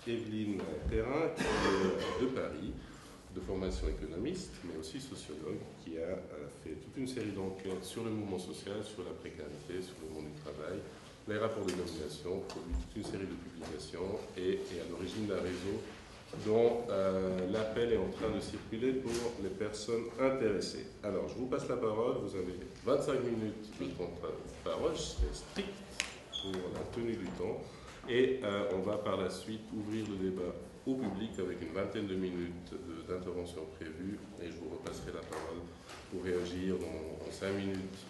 Evelyne Perrin, qui est de Paris, de formation économiste, mais aussi sociologue, qui a fait toute une série d'enquêtes sur le mouvement social, sur la précarité, sur le monde du travail, les rapports de domination, produit toute une série de publications et est à l'origine d'un réseau dont l'appel est en train de circuler pour les personnes intéressées. Alors, je vous passe la parole, vous avez 25 minutes de temps de parole, je serai strict pour la tenue du temps, et on va par la suite ouvrir le débat au public avec une vingtaine de minutes d'intervention prévue, et je vous repasserai la parole pour réagir en 5 minutes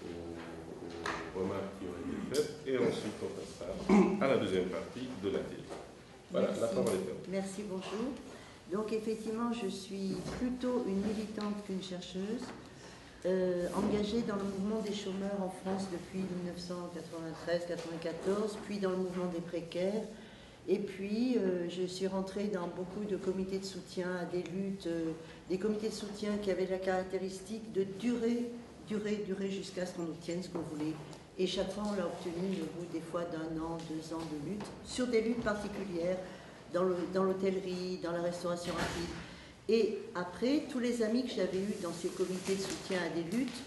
aux remarques qui ont été faites, et ensuite on passera à la deuxième partie de la télé. Voilà, merci. La parole est à vous. Merci, bonjour. Donc effectivement, je suis plutôt une militante qu'une chercheuse, engagée dans le mouvement des chômeurs en France depuis 1993-94, puis dans le mouvement des précaires. Et puis, je suis rentrée dans beaucoup de comités de soutien à des luttes, des comités de soutien qui avaient la caractéristique de durer jusqu'à ce qu'on obtienne ce qu'on voulait. Et chaque fois, on l'a obtenu au bout des fois d'1 an, 2 ans de lutte, sur des luttes particulières, dans l'hôtellerie, dans la restauration rapide. Et après, tous les amis que j'avais eus dans ces comités de soutien à des luttes,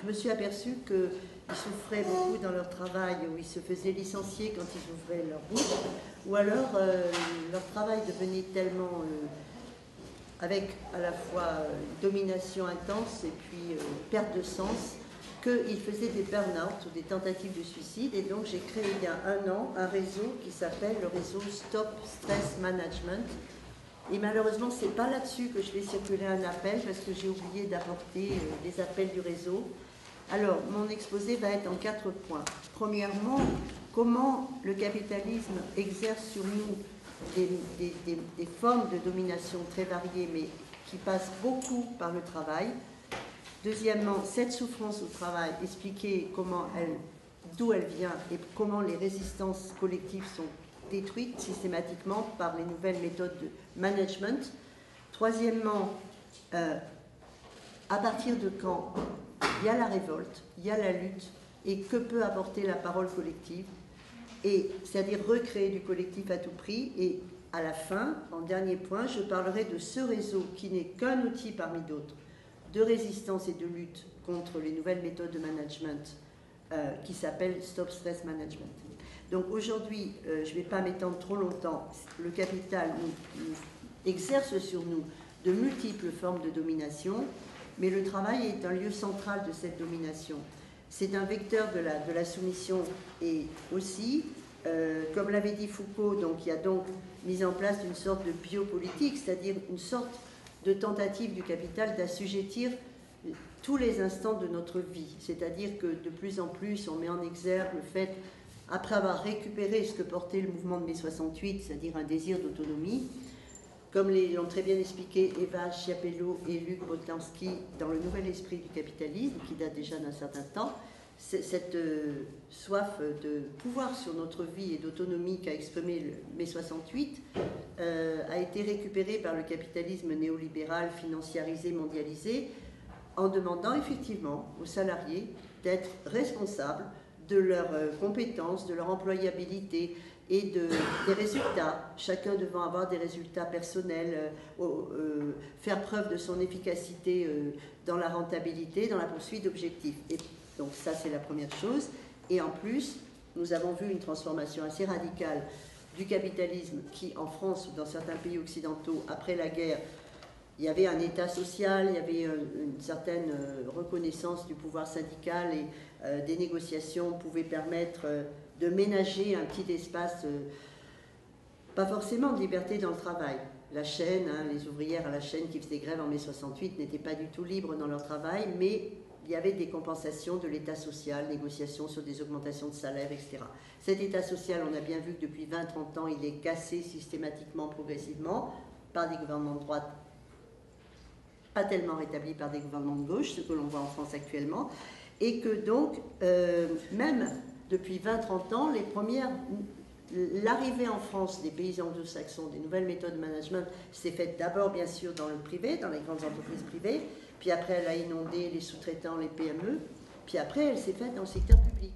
je me suis aperçue qu'ils souffraient beaucoup dans leur travail, où ils se faisaient licencier quand ils ouvraient leur bouche, ou alors leur travail devenait tellement, avec à la fois domination intense et puis perte de sens, qu'ils faisaient des burn-out ou des tentatives de suicide. Et donc j'ai créé il y a 1 an un réseau qui s'appelle le réseau Stop Stress Management. Et malheureusement, ce n'est pas là-dessus que je vais circuler un appel, parce que j'ai oublié d'apporter les appels du réseau. Alors, mon exposé va être en 4 points. Premièrement, comment le capitalisme exerce sur nous des formes de domination très variées, mais qui passent beaucoup par le travail. Deuxièmement, cette souffrance au travail, expliquer d'où elle vient et comment les résistances collectives sont détruites systématiquement par les nouvelles méthodes de management. Troisièmement, à partir de quand il y a la révolte, il y a la lutte, et que peut apporter la parole collective, et c'est-à-dire recréer du collectif à tout prix. Et à la fin, en dernier point, je parlerai de ce réseau qui n'est qu'un outil parmi d'autres de résistance et de lutte contre les nouvelles méthodes de management qui s'appelle Stop Stress Management. Donc aujourd'hui, je ne vais pas m'étendre trop longtemps, le capital exerce sur nous de multiples formes de domination, mais le travail est un lieu central de cette domination. C'est un vecteur de la soumission, et aussi, comme l'avait dit Foucault, donc, il y a donc mis en place une sorte de biopolitique, c'est-à-dire une sorte de tentative du capital d'assujettir tous les instants de notre vie. C'est-à-dire que de plus en plus, on met en exergue le fait, après avoir récupéré ce que portait le mouvement de mai 68, c'est-à-dire un désir d'autonomie, comme l'ont très bien expliqué Eva Schiapello et Luc Boltanski dans Le Nouvel Esprit du Capitalisme, qui date déjà d'un certain temps, cette soif de pouvoir sur notre vie et d'autonomie qu'a exprimé mai 68 a été récupérée par le capitalisme néolibéral financiarisé, mondialisé, en demandant effectivement aux salariés d'être responsables de leurs compétences, de leur employabilité et des résultats, chacun devant avoir des résultats personnels, faire preuve de son efficacité dans la rentabilité, dans la poursuite d'objectifs. Et donc ça, c'est la première chose. Et en plus, nous avons vu une transformation assez radicale du capitalisme qui, en France ou dans certains pays occidentaux, après la guerre, il y avait un État social, il y avait une certaine reconnaissance du pouvoir syndical, et des négociations pouvaient permettre de ménager un petit espace, pas forcément de liberté dans le travail. La chaîne, les ouvrières à la chaîne qui faisaient grève en mai 68 n'étaient pas du tout libres dans leur travail, mais il y avait des compensations de l'État social, négociations sur des augmentations de salaire, etc. Cet État social, on a bien vu que depuis 20-30 ans, il est cassé systématiquement, progressivement, par des gouvernements de droite, pas tellement rétablis par des gouvernements de gauche, ce que l'on voit en France actuellement, et que donc, même depuis 20-30 ans, l'arrivée en France des pays anglo-saxons, des nouvelles méthodes de management, s'est faite d'abord, bien sûr, dans le privé, dans les grandes entreprises privées, puis après elle a inondé les sous-traitants, les PME, puis après elle s'est faite dans le secteur public.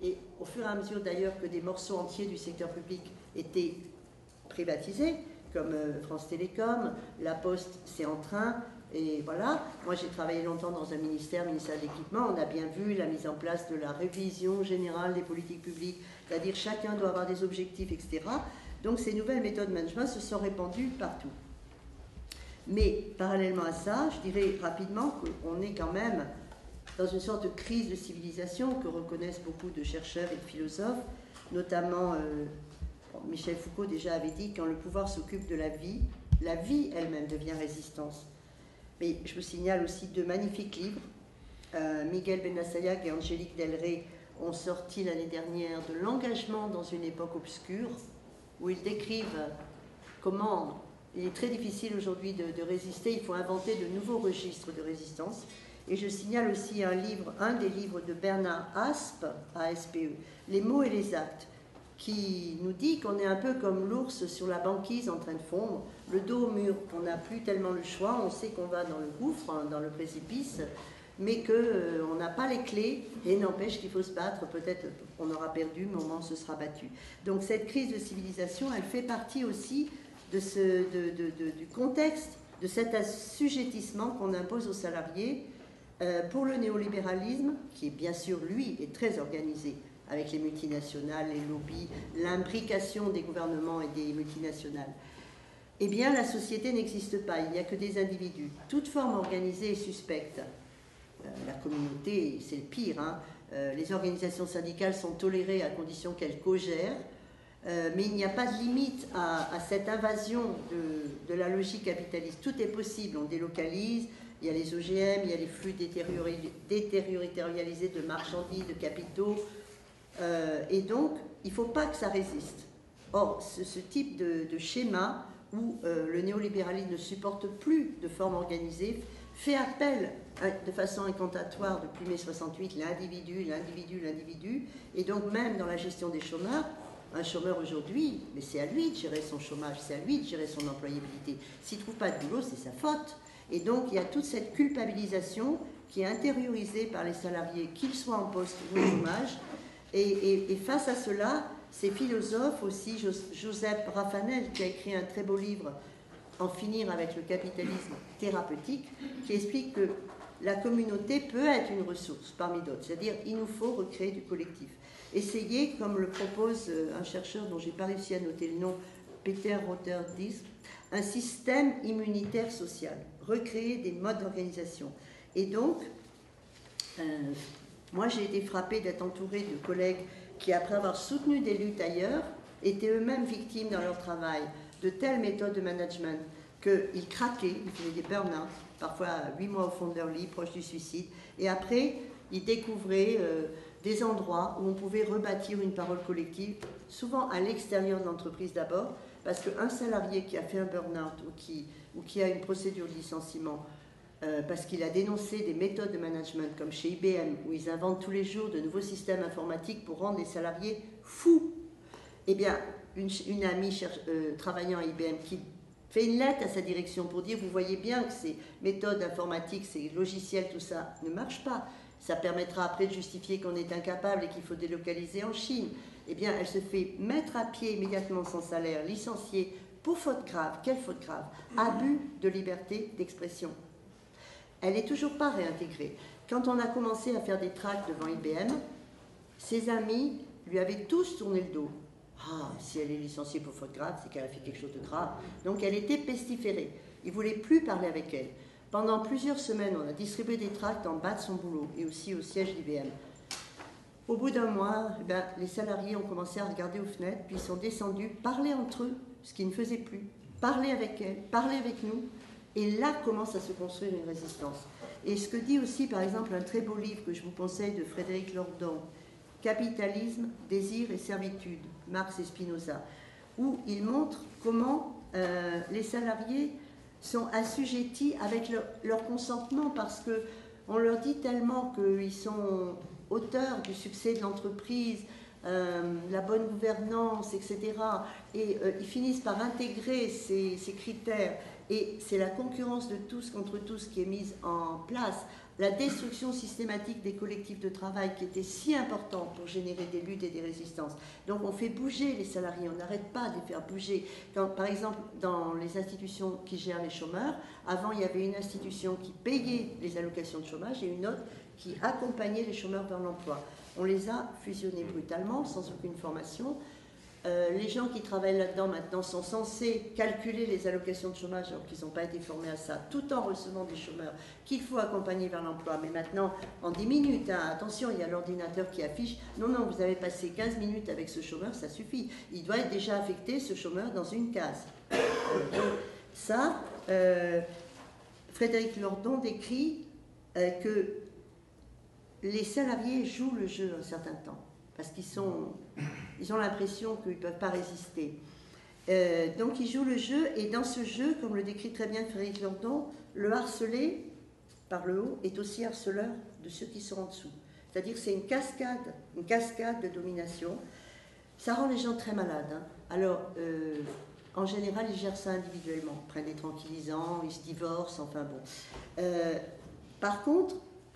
Et au fur et à mesure d'ailleurs que des morceaux entiers du secteur public étaient privatisés, comme France Télécom, La Poste, c'est en train, et voilà. Moi, j'ai travaillé longtemps dans un ministère de l'Équipement, on a bien vu la mise en place de la révision générale des politiques publiques, c'est-à-dire chacun doit avoir des objectifs, etc. Donc ces nouvelles méthodes de management se sont répandues partout. Mais parallèlement à ça, je dirais rapidement qu'on est quand même dans une sorte de crise de civilisation que reconnaissent beaucoup de chercheurs et de philosophes, notamment Michel Foucault déjà avait dit, quand le pouvoir s'occupe de la vie elle-même devient résistance. Mais je vous signale aussi deux magnifiques livres. Miguel Benassayag et Angélique Delray ont sorti l'année dernière de l'engagement dans une époque obscure, où ils décrivent comment il est très difficile aujourd'hui de résister, il faut inventer de nouveaux registres de résistance. Et je signale aussi un des livres de Bernard Aspe, A-S-P-E, Les mots et les actes, qui nous dit qu'on est un peu comme l'ours sur la banquise en train de fondre, le dos au mur, qu'on n'a plus tellement le choix, on sait qu'on va dans le gouffre, hein, dans le précipice, mais qu'on n'a pas les clés, et n'empêche qu'il faut se battre, peut-être on aura perdu, mais au moins on se sera battu. Donc cette crise de civilisation, elle fait partie aussi du contexte, de cet assujettissement qu'on impose aux salariés pour le néolibéralisme, qui bien sûr, lui, est très organisé, avec les multinationales, les lobbies, l'imbrication des gouvernements et des multinationales. Eh bien, la société n'existe pas, il n'y a que des individus. Toute forme organisée est suspecte. La communauté, c'est le pire, hein. Les organisations syndicales sont tolérées à condition qu'elles co-gèrent, mais il n'y a pas de limite à cette invasion de la logique capitaliste. Tout est possible, on délocalise, il y a les OGM, il y a les flux déterritorialisés de marchandises, de capitaux, et donc il ne faut pas que ça résiste. Or, ce type de schéma où le néolibéralisme ne supporte plus de forme organisée fait appel de façon incantatoire depuis mai 68, l'individu, et donc même dans la gestion des chômeurs, un chômeur aujourd'hui, mais c'est à lui de gérer son chômage, c'est à lui de gérer son employabilité. S'il ne trouve pas de boulot, c'est sa faute. Et donc il y a toute cette culpabilisation qui est intériorisée par les salariés, qu'ils soient en poste ou au chômage, et face à cela, ces philosophes aussi, Joseph Raffanel, qui a écrit un très beau livre, En finir avec le capitalisme thérapeutique, qui explique que la communauté peut être une ressource parmi d'autres, c'est-à-dire il nous faut recréer du collectif. Essayez, comme le propose un chercheur dont je n'ai pas réussi à noter le nom, Peter Roterdijk, un système immunitaire social, recréer des modes d'organisation. Et donc, moi j'ai été frappée d'être entourée de collègues qui, après avoir soutenu des luttes ailleurs, étaient eux-mêmes victimes dans leur travail de telles méthodes de management qu'ils craquaient, ils faisaient des burn-out, parfois 8 mois au fond de leur lit, proche du suicide, et après ils découvraient des endroits où on pouvait rebâtir une parole collective, souvent à l'extérieur de l'entreprise d'abord, parce qu'un salarié qui a fait un burn-out ou qui a une procédure de licenciement, parce qu'il a dénoncé des méthodes de management comme chez IBM, où ils inventent tous les jours de nouveaux systèmes informatiques pour rendre les salariés fous. Eh bien, une amie travaillant à IBM qui fait une lettre à sa direction pour dire, vous voyez bien que ces méthodes informatiques, ces logiciels, tout ça ne marche pas. Ça permettra après de justifier qu'on est incapable et qu'il faut délocaliser en Chine. Eh bien, elle se fait mettre à pied immédiatement son salaire, licenciée pour faute grave. Quelle faute grave? Abus de liberté d'expression. Elle n'est toujours pas réintégrée. Quand on a commencé à faire des tracts devant IBM, ses amis lui avaient tous tourné le dos. Ah, si elle est licenciée pour faute grave, c'est qu'elle a fait quelque chose de grave. Donc elle était pestiférée. Ils ne voulaient plus parler avec elle. Pendant plusieurs semaines, on a distribué des tracts en bas de son boulot et aussi au siège d'IBM. Au bout d'un mois, les salariés ont commencé à regarder aux fenêtres, puis ils sont descendus, parler entre eux, ce qu'ils ne faisaient plus, parler avec elle, parler avec nous. Et là commence à se construire une résistance. Et ce que dit aussi, par exemple, un très beau livre que je vous conseille de Frédéric Lordon, Capitalisme, désir et servitude, Marx et Spinoza, où il montre comment les salariés sont assujettis avec leur consentement, parce qu'on leur dit tellement qu'ils sont auteurs du succès de l'entreprise, la bonne gouvernance, etc. Et ils finissent par intégrer ces critères. Et c'est la concurrence de tous contre tous qui est mise en place. La destruction systématique des collectifs de travail qui était si importante pour générer des luttes et des résistances. Donc on fait bouger les salariés, on n'arrête pas de les faire bouger. Quand, par exemple, dans les institutions qui gèrent les chômeurs, avant il y avait une institution qui payait les allocations de chômage et une autre qui accompagnait les chômeurs vers l'emploi. On les a fusionnés brutalement, sans aucune formation. Les gens qui travaillent là-dedans maintenant sont censés calculer les allocations de chômage alors qu'ils n'ont pas été formés à ça, tout en recevant des chômeurs qu'il faut accompagner vers l'emploi. Mais maintenant, en 10 minutes, hein, attention, il y a l'ordinateur qui affiche « Non, non, vous avez passé 15 minutes avec ce chômeur, ça suffit. Il doit être déjà affecté, ce chômeur, dans une case. » Ça, Frédéric Lordon décrit que les salariés jouent le jeu un certain temps, parce qu'ils ont l'impression qu'ils ne peuvent pas résister. Donc ils jouent le jeu, et dans ce jeu, comme le décrit très bien Frédéric Lordon, le harcelé, par le haut, est aussi harceleur de ceux qui sont en dessous. C'est-à-dire que c'est une cascade de domination. Ça rend les gens très malades. Hein. Alors, en général, ils gèrent ça individuellement, ils prennent des tranquillisants, ils se divorcent, enfin bon. Par contre,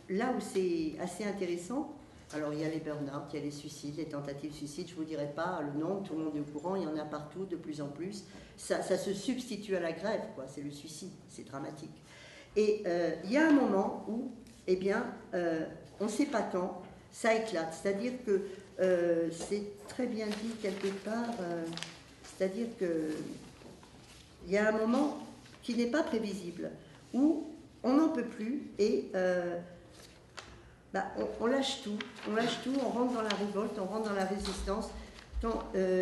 là où c'est assez intéressant, alors il y a les burn-out, il y a les suicides, les tentatives de suicide, je ne vous dirai pas le nombre, tout le monde est au courant, il y en a partout, de plus en plus. Ça se substitue à la grève, quoi. C'est le suicide, c'est dramatique. Et il y a un moment où, eh bien, on ne sait pas quand, ça éclate. C'est-à-dire que c'est très bien dit quelque part, c'est-à-dire qu'il y a un moment qui n'est pas prévisible, où on n'en peut plus et on lâche tout, on rentre dans la révolte, on rentre dans la résistance.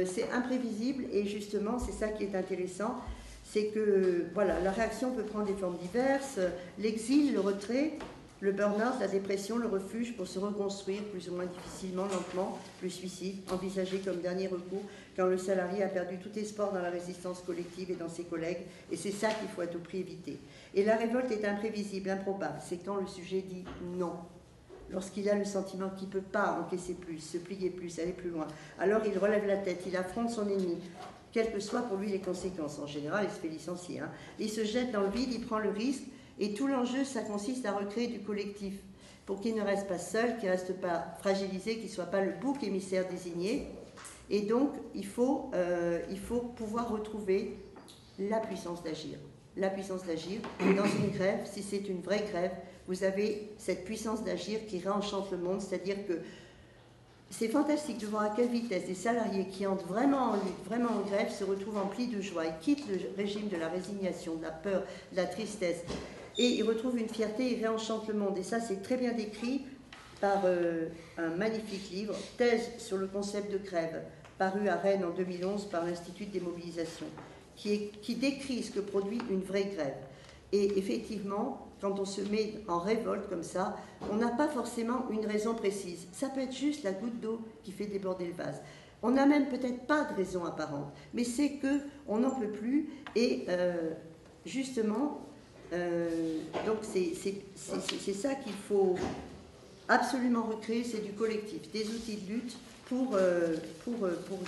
C'est imprévisible et justement c'est ça qui est intéressant, c'est que voilà, la réaction peut prendre des formes diverses, l'exil, le retrait, le burn-out, la dépression, le refuge pour se reconstruire plus ou moins difficilement, lentement, le suicide, envisagé comme dernier recours quand le salarié a perdu tout espoir dans la résistance collective et dans ses collègues, et c'est ça qu'il faut à tout prix éviter. Et la révolte est imprévisible, improbable, c'est quand le sujet dit non. Lorsqu'il a le sentiment qu'il ne peut pas encaisser plus, se plier plus, aller plus loin, alors il relève la tête, il affronte son ennemi, quelles que soient pour lui les conséquences. En général, il se fait licencier. Hein. Il se jette dans le vide, il prend le risque, et tout l'enjeu, ça consiste à recréer du collectif, pour qu'il ne reste pas seul, qu'il ne reste pas fragilisé, qu'il ne soit pas le bouc émissaire désigné. Et donc, il faut pouvoir retrouver la puissance d'agir. La puissance d'agir. Dans une grève, si c'est une vraie grève, vous avez cette puissance d'agir qui réenchante le monde, c'est-à-dire que c'est fantastique de voir à quelle vitesse des salariés qui entrent vraiment en lutte, vraiment en grève, se retrouvent emplis de joie. Ils quittent le régime de la résignation, de la peur, de la tristesse, et ils retrouvent une fierté, ils réenchantent le monde. Et ça, c'est très bien décrit par un magnifique livre, Thèse sur le concept de grève, paru à Rennes en 2011 par l'Institut de démobilisation, qui décrit ce que produit une vraie grève. Et effectivement, quand on se met en révolte comme ça, on n'a pas forcément une raison précise. Ça peut être juste la goutte d'eau qui fait déborder le vase. On n'a même peut-être pas de raison apparente, mais c'est qu'on n'en peut plus. Et justement, donc c'est ça qu'il faut absolument recréer, c'est du collectif, des outils de lutte pour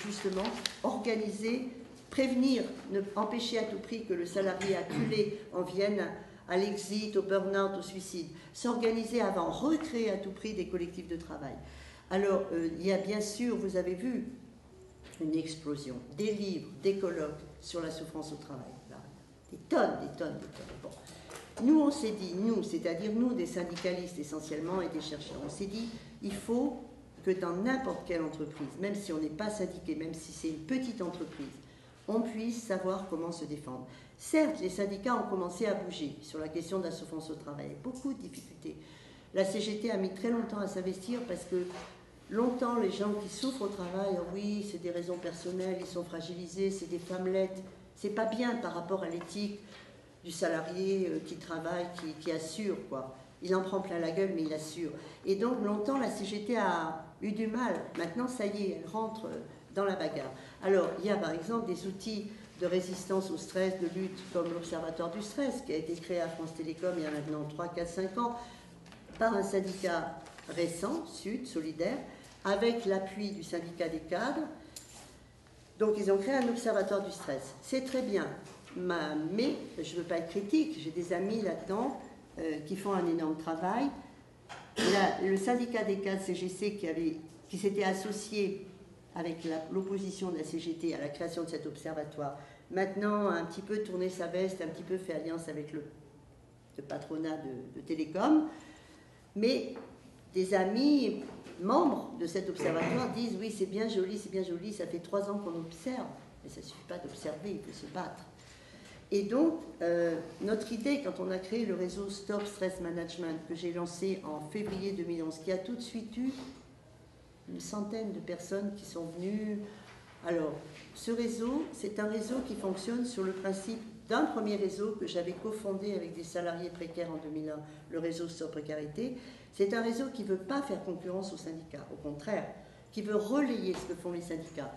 justement organiser, prévenir, empêcher à tout prix que le salarié acculé en vienne à l'exit, au burn-out, au suicide, s'organiser avant, recréer à tout prix des collectifs de travail. Alors, il y a bien sûr, vous avez vu, une explosion, des livres, des colloques sur la souffrance au travail. Là, des tonnes. Bon. Nous, on s'est dit, c'est-à-dire nous, des syndicalistes essentiellement et des chercheurs, on s'est dit, il faut que dans n'importe quelle entreprise, même si on n'est pas syndiqué, même si c'est une petite entreprise, on puisse savoir comment se défendre. Certes, les syndicats ont commencé à bouger sur la question de la souffrance au travail. Beaucoup de difficultés. La CGT a mis très longtemps à s'investir parce que longtemps, les gens qui souffrent au travail, oh oui, c'est des raisons personnelles, ils sont fragilisés, c'est des femmelettes. C'est pas bien par rapport à l'éthique du salarié qui travaille, qui assure, quoi. Il en prend plein la gueule, mais il assure. Et donc, longtemps, la CGT a eu du mal. Maintenant, ça y est, elle rentre dans la bagarre. Alors, il y a par exemple des outils de résistance au stress, de lutte, comme l'Observatoire du stress, qui a été créé à France Télécom il y a maintenant 3, 4, 5 ans, par un syndicat récent, Sud, solidaire, avec l'appui du syndicat des cadres. Donc ils ont créé un observatoire du stress. C'est très bien, mais je ne veux pas être critique, j'ai des amis là-dedans qui font un énorme travail. Le syndicat des cadres CGC qui s'était associé avec l'opposition de la CGT à la création de cet observatoire, maintenant a un petit peu tourné sa veste, un petit peu fait alliance avec le patronat de Télécom, mais des amis membres de cet observatoire disent oui, c'est bien joli, ça fait 3 ans qu'on observe, mais ça ne suffit pas d'observer, il faut se battre. Et donc, notre idée, quand on a créé le réseau Stop Stress Management, que j'ai lancé en février 2011, qui a tout de suite eu une centaine de personnes qui sont venues. Alors, ce réseau, c'est un réseau qui fonctionne sur le principe d'un premier réseau que j'avais cofondé avec des salariés précaires en 2001, le réseau Stop Précarité. C'est un réseau qui ne veut pas faire concurrence aux syndicats, au contraire, qui veut relayer ce que font les syndicats,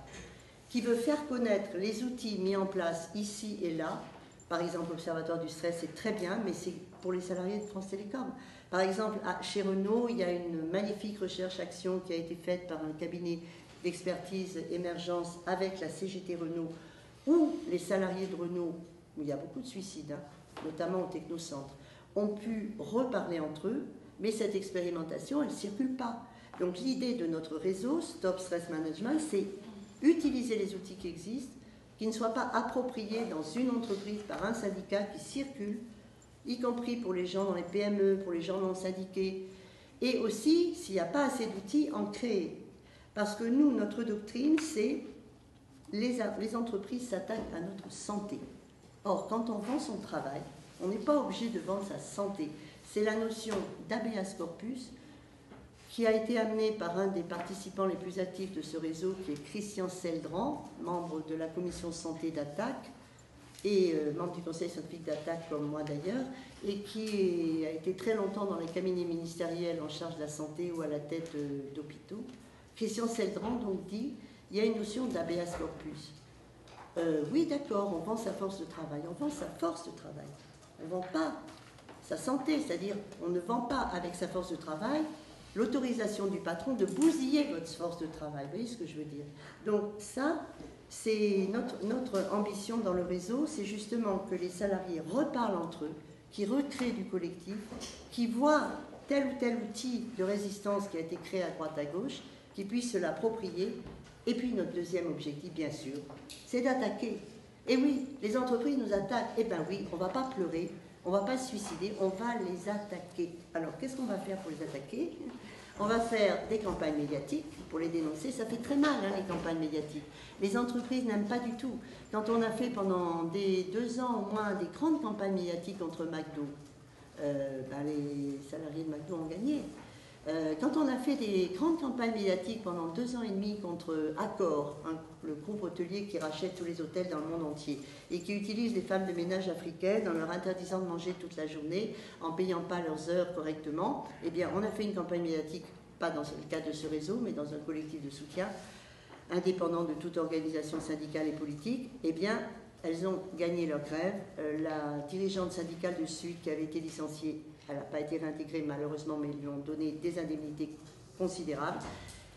qui veut faire connaître les outils mis en place ici et là. Par exemple, l'Observatoire du stress, c'est très bien, mais c'est pour les salariés de France Télécom. Par exemple, chez Renault, il y a une magnifique recherche-action qui a été faite par un cabinet d'expertise émergence avec la CGT Renault, où les salariés de Renault, où il y a beaucoup de suicides, notamment au technocentre, ont pu reparler entre eux, mais cette expérimentation, elle ne circule pas. Donc l'idée de notre réseau, Stop Stress Management, c'est utiliser les outils qui existent, qui ne soient pas appropriés dans une entreprise par un syndicat qui circule, y compris pour les gens dans les PME, pour les gens non syndiqués, et aussi, s'il n'y a pas assez d'outils, en créer. Parce que nous, notre doctrine, c'est les entreprises s'attaquent à notre santé. Or, quand on vend son travail, on n'est pas obligé de vendre sa santé. C'est la notion d'habeas corpus qui a été amenée par un des participants les plus actifs de ce réseau, qui est Christian Seldran, membre de la commission santé d'Attaque, et membre du conseil scientifique d'Attaque comme moi d'ailleurs, et qui a été très longtemps dans les cabinets ministériels en charge de la santé ou à la tête d'hôpitaux. Christian Seldran donc dit, il y a une notion d'habeas corpus. Oui, d'accord, on vend sa force de travail. On vend sa force de travail. On ne vend pas sa santé, c'est-à-dire on ne vend pas avec sa force de travail l'autorisation du patron de bousiller votre force de travail. Vous voyez ce que je veux dire? Donc ça, c'est notre ambition dans le réseau, c'est justement que les salariés reparlent entre eux, qui recréent du collectif, qui voient tel ou tel outil de résistance qui a été créé à droite à gauche, qui puissent se l'approprier. Et puis notre deuxième objectif, bien sûr, c'est d'attaquer. Et oui, les entreprises nous attaquent. Eh bien oui, on ne va pas pleurer, on ne va pas se suicider, on va les attaquer. Alors, qu'est-ce qu'on va faire pour les attaquer? On va faire des campagnes médiatiques pour les dénoncer. Ça fait très mal, les campagnes médiatiques. Les entreprises n'aiment pas du tout. Quand on a fait pendant 2 ans au moins des grandes campagnes médiatiques contre McDo, les salariés de McDo ont gagné. Quand on a fait des grandes campagnes médiatiques pendant 2 ans et demi contre Accor, le groupe hôtelier qui rachète tous les hôtels dans le monde entier et qui utilise les femmes de ménage africaines en leur interdisant de manger toute la journée, en ne payant pas leurs heures correctement, eh bien, on a fait une campagne médiatique, pas dans le cadre de ce réseau, mais dans un collectif de soutien, indépendant de toute organisation syndicale et politique. Eh bien, elles ont gagné leur grève. La dirigeante syndicale de Sud, qui avait été licenciée, elle n'a pas été réintégrée malheureusement, mais ils lui ont donné des indemnités considérables.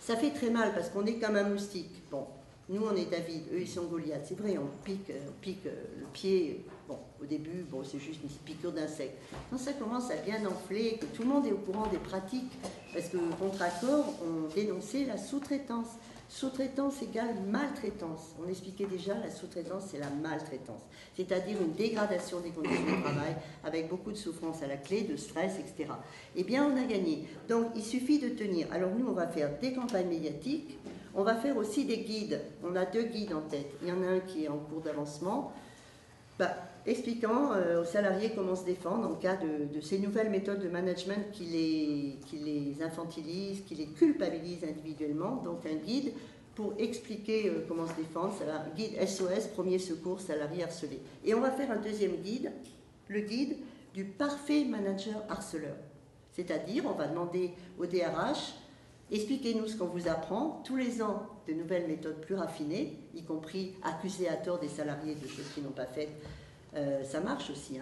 Ça fait très mal parce qu'on est comme un moustique. Bon, nous on est David, eux ils sont Goliath. C'est vrai, on pique le pied. Bon, au début, bon, c'est juste une piqûre d'insecte. Quand ça commence à bien enfler, que tout le monde est au courant des pratiques, parce que contre Accor, on dénonçait la sous-traitance. Sous-traitance égale maltraitance. On expliquait déjà, la sous-traitance, c'est la maltraitance. C'est-à-dire une dégradation des conditions de travail avec beaucoup de souffrance à la clé, de stress, etc. Eh bien, on a gagné. Donc, il suffit de tenir. Alors, nous, on va faire des campagnes médiatiques. On va faire aussi des guides. On a 2 guides en tête. Il y en a un qui est en cours d'avancement, expliquant aux salariés comment se défendre en cas de ces nouvelles méthodes de management qui les infantilisent, qui les culpabilisent individuellement. Donc un guide pour expliquer comment se défendre, c'est un guide SOS, premier secours, salarié harcelé. Et on va faire un deuxième guide, le guide du parfait manager harceleur. C'est-à-dire, on va demander au DRH, expliquez-nous ce qu'on vous apprend, tous les ans de nouvelles méthodes plus raffinées, y compris accuser à tort des salariés de choses qu'ils n'ont pas faites. Ça marche aussi,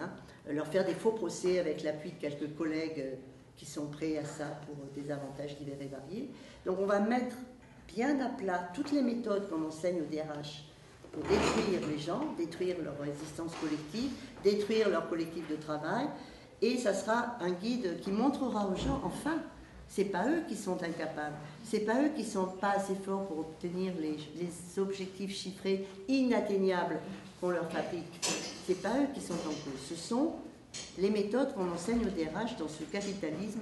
leur faire des faux procès avec l'appui de quelques collègues qui sont prêts à ça pour des avantages divers et variés. Donc on va mettre bien à plat toutes les méthodes qu'on enseigne au DRH pour détruire les gens, détruire leur résistance collective, détruire leur collectif de travail, et ça sera un guide qui montrera aux gens, enfin, c'est pas eux qui sont incapables, c'est pas eux qui sont pas assez forts pour obtenir les objectifs chiffrés inatteignables qu'on leur fabrique, c'est pas eux qui sont en cause, ce sont les méthodes qu'on enseigne au DRH dans ce capitalisme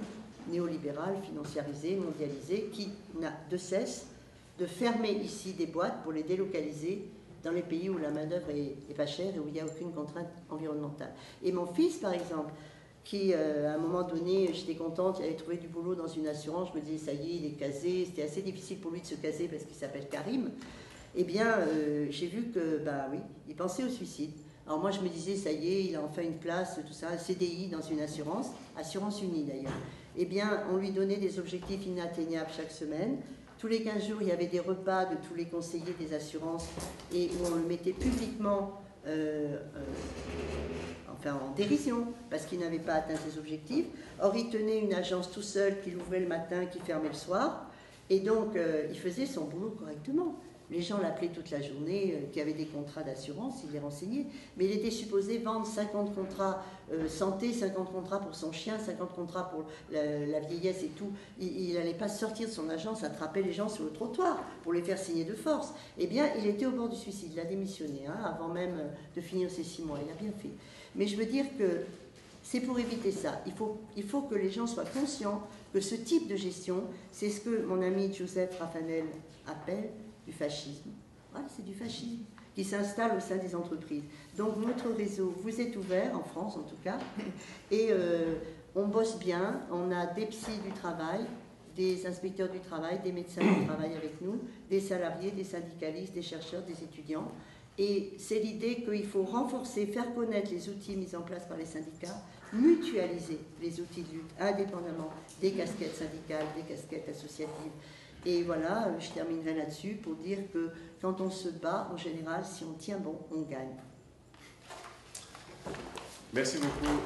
néolibéral, financiarisé, mondialisé, qui n'a de cesse de fermer ici des boîtes pour les délocaliser dans les pays où la main-d'œuvre est pas chère et où il n'y a aucune contrainte environnementale. Et mon fils, par exemple, qui, à un moment donné, j'étais contente, il avait trouvé du boulot dans une assurance, je me disais, ça y est, il est casé, c'était assez difficile pour lui de se caser parce qu'il s'appelle Karim, eh bien, j'ai vu que, bah oui, il pensait au suicide. Alors moi, je me disais, ça y est, il a enfin une place, tout ça, CDI dans une assurance unie d'ailleurs. Eh bien, on lui donnait des objectifs inatteignables chaque semaine. Tous les 15 jours, il y avait des repas de tous les conseillers des assurances et où on le mettait publiquement en dérision parce qu'il n'avait pas atteint ses objectifs. Or, il tenait une agence tout seul qu'il ouvrait le matin, qui fermait le soir. Et donc, il faisait son boulot correctement. Les gens l'appelaient toute la journée, qui avait des contrats d'assurance, il les renseignait. Mais il était supposé vendre 50 contrats santé, 50 contrats pour son chien, 50 contrats pour la vieillesse et tout. Il n'allait pas sortir de son agence, attraper les gens sur le trottoir pour les faire signer de force. Eh bien, il était au bord du suicide, il a démissionné, avant même de finir ses 6 mois. Il a bien fait. Mais je veux dire que c'est pour éviter ça. Il faut que les gens soient conscients que ce type de gestion, c'est ce que mon ami Joseph Raffanel appelle du fascisme. Voilà, c'est du fascisme qui s'installe au sein des entreprises. Donc notre réseau, vous êtes ouvert, en France en tout cas, et on bosse bien, on a des psys du travail, des inspecteurs du travail, des médecins qui travaillent avec nous, des salariés, des syndicalistes, des chercheurs, des étudiants. Et c'est l'idée qu'il faut renforcer, faire connaître les outils mis en place par les syndicats, mutualiser les outils de lutte indépendamment des casquettes syndicales, des casquettes associatives. Et voilà, je terminerai là-dessus pour dire que quand on se bat, en général, si on tient bon, on gagne. Merci beaucoup.